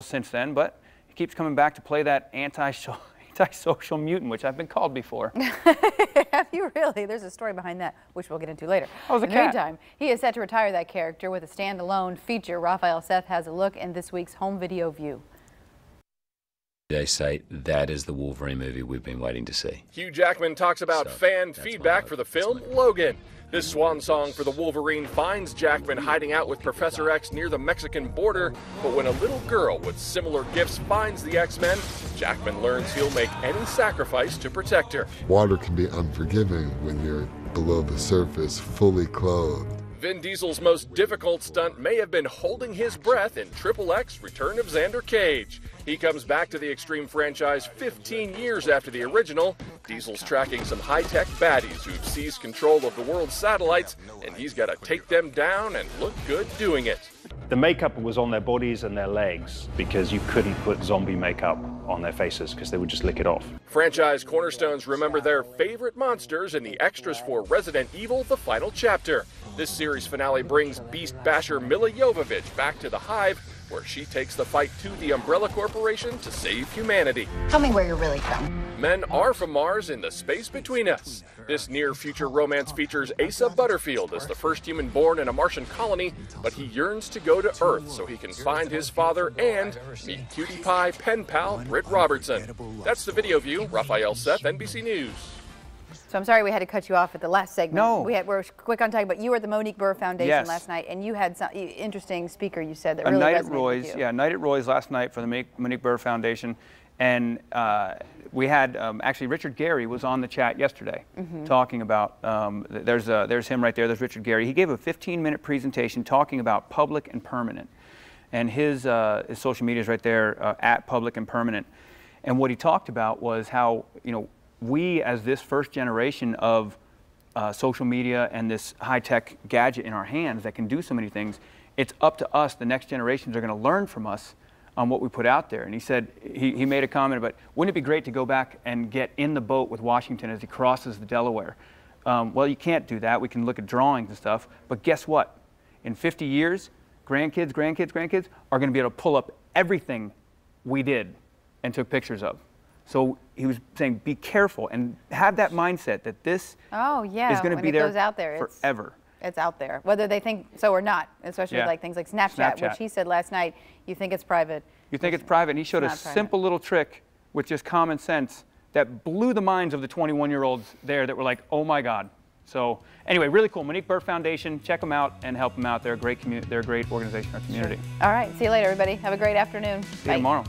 since then, but he keeps coming back to play that anti-social mutant, which I've been called before. Have you really? There's a story behind that, which we'll get into later. I was a In the cat. meantime, he is set to retire that character with a standalone feature. Raphael Seth has a look in this week's home video view. They say that is the Wolverine movie we've been waiting to see. Hugh Jackman talks about fan feedback for the film Logan. This swan song for the Wolverine finds Jackman hiding out with Professor X near the Mexican border, but when a little girl with similar gifts finds the X-Men, Jackman learns he'll make any sacrifice to protect her. Water can be unforgiving when you're below the surface, fully clothed. Vin Diesel's most difficult stunt may have been holding his breath in XXX Return of Xander Cage. He comes back to the Extreme franchise 15 years after the original. Diesel's tracking some high-tech baddies who've seized control of the world's satellites, and he's got to take them down and look good doing it. The makeup was on their bodies and their legs because you couldn't put zombie makeup on their faces because they would just lick it off. Franchise cornerstones remember their favorite monsters in the extras for Resident Evil: The Final Chapter. This series finale brings Beast Basher Milla Jovovich back to the Hive, where she takes the fight to the Umbrella Corporation to save humanity. Tell me where you're really from. Men are from Mars in the space between us. This near-future romance features Asa Butterfield as the first human born in a Martian colony, but he yearns to go to Earth so he can find his father and meet cutie pie pen pal Britt Robertson. That's the video view. Raphael Seth, NBC News. So I'm sorry we had to cut you off at the last segment. No. We're quick on time, but you were at the Monique Burr Foundation Yes. last night, and you had some interesting speaker you said that A really night at resonated Roy's, with you. yeah, night at Roy's last night for the Monique Burr Foundation, and we had actually Richard Gary was on the chat yesterday talking about. There's him right there. There's Richard Gary. He gave a 15-minute presentation talking about public and permanent, and his social media is right there at public and permanent. And what he talked about was how we, as this first generation of social media and this high-tech gadget in our hands that can do so many things, it's up to us, the next generations are going to learn from us on what we put out there. And he said, he made a comment about, wouldn't it be great to go back and get in the boat with Washington as he crosses the Delaware? Well, you can't do that. We can look at drawings and stuff, but guess what? In 50 years, grandkids are going to be able to pull up everything we did and took pictures of. So he was saying, be careful and have that mindset that this is going to be there, forever. It's out there, whether they think so or not, especially like things like Snapchat, which he said last night, you think it's private. You think it's private, and he showed a simple little trick with just common sense that blew the minds of the 21-year-olds there that were like, oh my God. So anyway, really cool. Monique Burr Foundation, check them out and help them out. They're a great organization in our community. All right, see you later, everybody. Have a great afternoon. See you tomorrow.